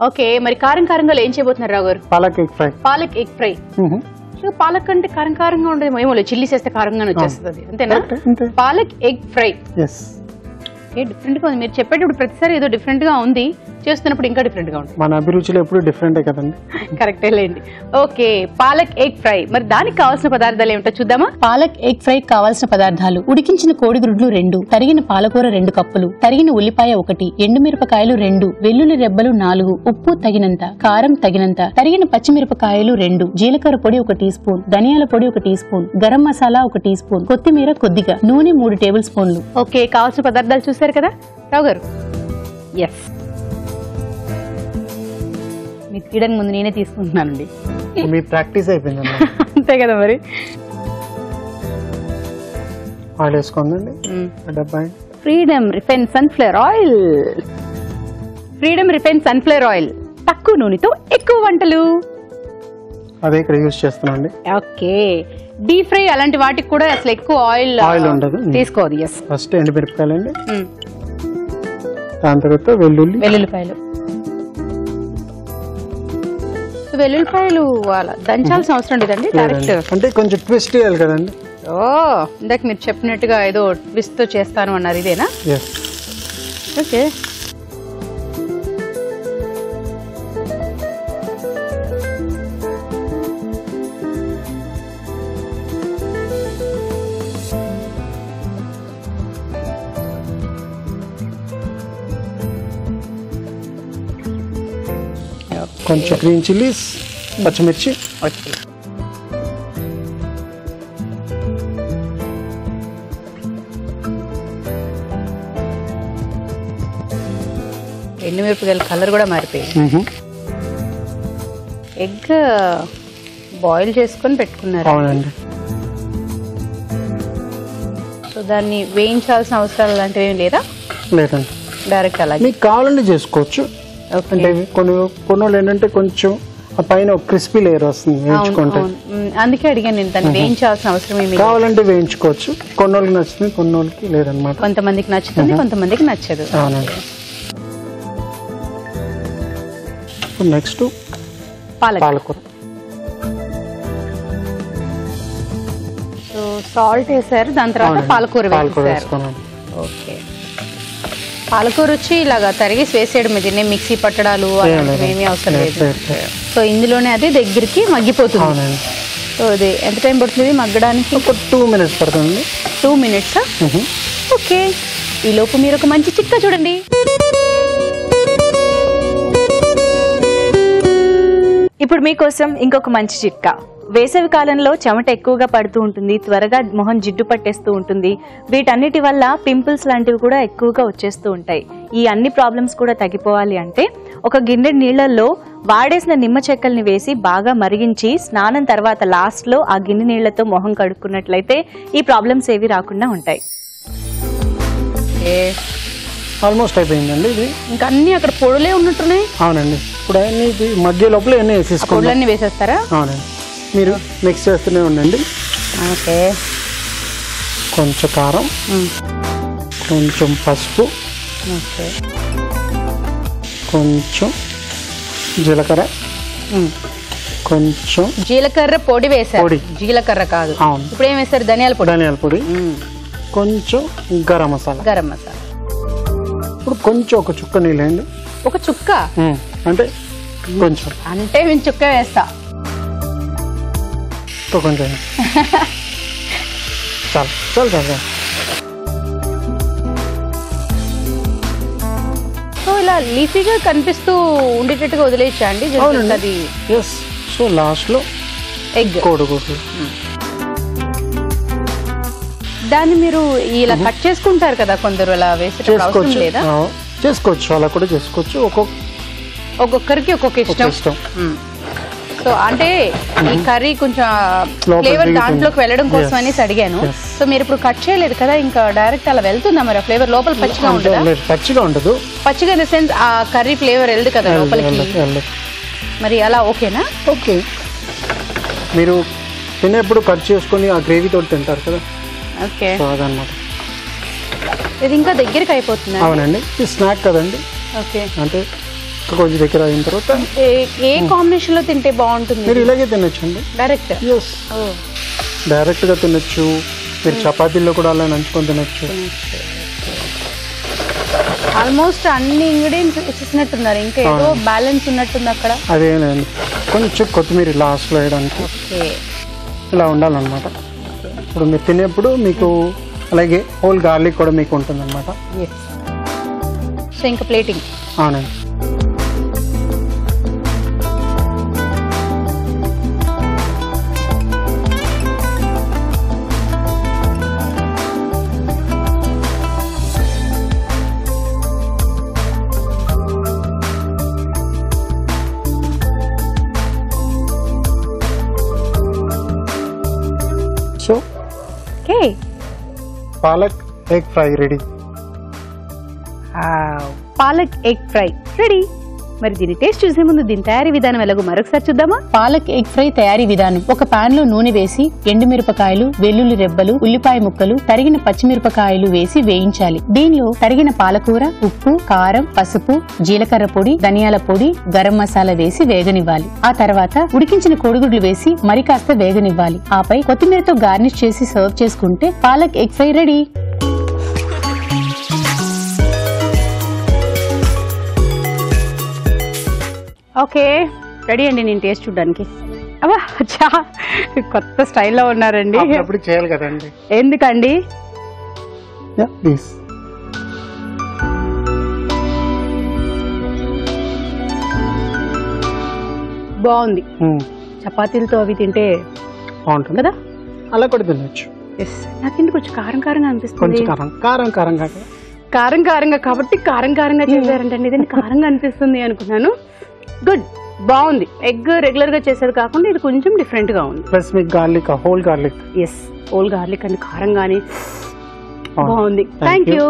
Okay, మరి కారం కారంగా ఏం చేయబోతున్నారు రావు గారు? Palak egg fry. Palak egg fry. Palak అంటే కారం కారంగా ఉండదు ఏమో, చిల్లీ చేస్తే కారంగానే వచ్చేస్తుంది అంతేనా? పాలక్ ఎగ్ ఫ్రై డిఫరెంట్ గా ఉంది. మీరు చెప్పేటప్పుడు ప్రతిసారి ఏదో డిఫరెంట్ గా ఉంది, చేస్తున్నప్పుడు ఇంకా డిఫరెంట్ గా ఉంటుంది. మన అభిరుచులు ఎప్పుడు డిఫరెంటే కదండి. కరెక్టే లేండి. Okay, palak egg fry. మరి దానికి కావాల్సిన పదార్థాలు ఏమిటో చూద్దామా? పాలక్ ఎగ్ ఫ్రై కావాల్సిన పదార్థాలు: ఉడికించిన కోడిగుడ్లు 2, తరిగిన పాలకూర 2 కప్పులు, తరిగిన ఉల్లిపాయ 1, ఎండుమిరపకాయలు 2, వెల్లుల్లి రెబ్బలు 4, ఉప్పు తగినంత, కారం తగినంత, తరిగిన పచ్చిమిరపకాయలు 2, జీలకర్ర పొడి 1 టీ స్పూన్, ధనియాల పొడి 1 teaspoon, garam masala 1 teaspoon, కొత్తిమీర కొద్దిగా, నూనె 3 టేబుల్ స్పూన్లు. ఓకే, కావాల్సిన పదార్థాలు చూసారు కదా రావు గారు? ఎస్, మీరు తీయడానికి ముందు నేనే తీసుకుంటున్నానండి. మీ ప్రాక్టీస్ అయిపోయిందండి. అంతే కదా మరి. ఆయిల్ వేసుకోండి. Freedom refine sunflower oil. Freedom refine sunflower oil, తక్కువ నూనెతో ఎక్కువ వంటలు. అదే ఇక్కడ యూజ్ చేస్తున్నాండి. ఓకే, డీప్ ఫ్రై అలాంటి వాటికి కూడా అసలు ఎక్కువ ఆయిల్ ఉండదు, తీసుకోవాలి. ఎస్, ఫస్ట్ ఎండుమిరపకాయలు అండి, దాని తర్వాత వెల్లుల్లిపాయలు. వెల్లుల్లిపాయలు దంచాల్సిన అవసరం లేదండి, డైరెక్ట్ అంటే కొంచెం ట్విస్ట్ చేయాలి కదండి. ఓ, ఇందాక మీరు చెప్పినట్టుగా ఏదో ట్విస్ట్ తో చేస్తాను అన్నారు, ఇదేనా? ఓకే, కొంచెం గ్రీన్ చిల్లీస్, పచ్చిమిర్చి. ఎండుమిరపకాయల కలర్ కూడా మారిపోయింది. ఎగ్ బాయిల్ చేసుకొని పెట్టుకున్నారు. అవునండి. సో దాన్ని వేయించాల్సిన అవసరాలు అలాంటివి ఏం లేదా? లేదండి, డైరెక్ట్ అలా మీకు కావాలంటే చేసుకోవచ్చు. అంటే కొన్ని ఏంటంటే కొంచెం ఆ పైన క్రిస్పీ లేయర్ వస్తుంది వేయించుకుంటే, అందుకే అడిగాను నేను. దాన్ని వేయించాల్సిన అవసరం ఏమి కావాలంటే వేయించుకోవచ్చు. కొన్నోళ్ళకి నచ్చుతుంది, కొన్నోళ్ళకి లేదనమాట. కొంతమందికి నచ్చుతుంది, కొంతమందికి నచ్చదు. అవునండి. నెక్స్ట్ పాలకూర. సో సాల్ట్ వేసారు, దాని తర్వాత పాలకూర వేసారు. ఓకే, పాలకూర వచ్చి ఇలాగా తరిగేసి వేసేయడం, దీన్ని మిక్సీ పట్టడాలు ఏమీ అవసరం లేదు. సో ఇందులోనే అది దగ్గరికి మగ్గిపోతుంది. సో ఇది ఎంత టైం పడుతుంది మగ్గడానికి? ఒక 2 minutes పడుతుంది. 2 minutes? ఓకే, ఈ లోపు మీరు ఒక మంచి చిట్కా చూడండి. ఇప్పుడు మీకోసం ఇంకొక మంచి చిట్కా. వేసవి కాలంలో చెమట ఎక్కువగా పడుతూ ఉంటుంది, త్వరగా మొహం జిడ్డు పట్టేస్తూ ఉంటుంది. వీటన్నిటి వల్ల పింపుల్స్ లాంటివి కూడా ఎక్కువగా వచ్చేస్తూ ఉంటాయి. ఈ అన్ని ప్రాబ్లమ్స్ కూడా తగ్గిపోవాలి అంటే ఒక గిన్నె నీళ్లలో వాడేసిన నిమ్మ చెక్కల్ని వేసి బాగా మరిగించి స్నానం తర్వాత లాస్ట్లో ఆ గిన్నె నీళ్లతో మొహం కడుక్కున్నట్లయితే ఈ ప్రాబ్లమ్స్ ఏవి రాకుండా ఉంటాయి. ఆల్మోస్ట్ అయిపోయిందండి ఇది. ఇంకా అన్ని అక్కడ పొడులే ఉన్నట్టున్నాయి. అవునండి, ఇప్పుడు అన్ని మధ్య లోపల అన్నీ వేసేసుకోండి. పొడులన్నీ వేసేస్తారా? అవునండి, మీరు మిక్స్ చేస్తూనే ఉండండి. ఓకే, కొంచెం కారం, కొంచెం పసుపు, కొంచెం జీలకర్ర, కొంచెం జీలకర్ర పొడి వేసారు. జీలకర్ర కాదు, ఇప్పుడు ఏం వేసారు? ధనియాల పొడి, కొంచెం గరం మసాలా. ఇప్పుడు కొంచెం ఒక చుక్క నీళ్ళండి. ఒక చుక్క అంటే కొంచెం, అంటే మేము చుక్క వేస్తా. కొంచెం చాలు చాలు చాలు. సో ఇలా లీఫీగా కనిపిస్తూ ఉండేటట్టుగా వదిలేయచ్చా అండి? అది సో లాస్ట్ లో ఎగ్ కోడిగుడ్లు. దాన్ని మీరు ఇలా కట్ చేసుకుంటారు కదా కొందరు, అలా వేసే అవసరం లేదా? చేసుకోవచ్చు, అలా కూడా చేసుకోవచ్చు. ఒక్కొక్కరికి ఒక్కొక్క ఇష్టం. సో అంటే ఈ కర్రీ కొంచెం ఫ్లేవర్ దాంట్లోకి వెళ్ళడం కోసం అనేసి అడిగాను. సో మీరు ఇప్పుడు కట్ చేయలేదు కదా, ఇంకా డైరెక్ట్ అలా వెళ్తుందా మరి ఆ ఫ్లేవర్? లోపల పచ్చిగా ఉంటుంది? పచ్చిగా ఉండదు. పచ్చిగా ఇన్ ద సెన్స్ ఆ కర్రీ ఫ్లేవర్ వెళ్ళదు కదా లోపలికి. మరి అలా ఓకేనా? ఓకే, మీరు తినేప్పుడు కట్ చేసుకొని ఆ గ్రేవీ తోటి తింటారు కదా. ఓకే, అదన్నమాట. ఇది ఇంకా దగ్గరికి అయిపోతుంది. అవునండి, ఇది స్నాక్ కదండి, ఓకే. అంటే కొంచెం దగ్గర అయిన తర్వాత ఏ కాంబినేషన్ లో తింటే బాగుంటుంది? మీరు ఇలాగే తినొచ్చండి, డైరెక్ట్. ఎస్, డైరెక్ట్ గా తినొచ్చు. మీరు చపాతీల్లో కూడా అలా నంచుకొని తినొచ్చు. ఆల్మోస్ట్ అన్ని ఇంగ్రీడియంట్స్ వేసేసినట్టున్నారు, ఇంకా ఏదో బ్యాలెన్స్ ఉన్నట్టుంది అక్కడ. అదేనండి, కొంచెం కొత్తిమీర లాస్ట్ లో వేయడానికి ఇలా ఉండాలన్నమాట. ఇప్పుడు మీరు తినేప్పుడు మీకు అలాగే హోల్ గార్లిక్ కూడా మీకు ఉంటుంది అనమాట. సో ఇంకా ప్లేటింగ్. అవునండి. So okay, palak egg fry ready. Palak egg fry ready. మరి దీని టేస్ట్ చూసే ముందు దీని తయారీ విధానం ఎలాగో మరొకసారి చూద్దామా? పాలక్ ఎగ్ ఫ్రై తయారీ విధానం: ఒక పాన్ లో నూనె వేసి ఎండుమిరపకాయలు, వెల్లుల్లి రెబ్బలు, ఉల్లిపాయ ముక్కలు, తరిగిన పచ్చిమిరపకాయలు వేసి వేయించాలి. దీనిలో తరిగిన పాలకూర, ఉప్పు, కారం, పసుపు, జీలకర్ర పొడి, ధనియాల పొడి, గరం మసాలా వేసి వేగనివ్వాలి. ఆ తర్వాత ఉడికించిన కోడిగుడ్లు వేసి మరి కాస్త వేగనివ్వాలి. ఆపై కొత్తిమీరతో గార్నిష్ చేసి సర్వ్ చేసుకుంటే palak egg fry ready. Okay, ready అండి. నేను టేస్ట్ చూడడానికి. అబ్బా, చా కొత్త స్టైల్లో ఉన్నారండి. అప్పుడు చేయాలి కదండి. ఎందుకండి? ప్లీజ్. బాగుంది. చపాతీలతో అవి తింటే బాగుంటుంది కదా, అలా కూడా తినొచ్చు. ఎస్, నాకెందుకు కొంచెం కారం కారంగా అనిపిస్తుంది. కొంచెం కారం కారంగా కారంగా కాబట్టి కారంగా చేశారంటే ఇదండి కారంగా అనిపిస్తుంది అనుకున్నాను. గుడ్, బాగుంది. ఎగ్ రెగ్యులర్ గా చేసేది కాకుండా ఇది కొంచెం డిఫరెంట్ గా ఉంది. ప్లస్ మీకు garlic, whole garlic. Yes, whole garlic and కారంగానే బాగుంది. Thank you.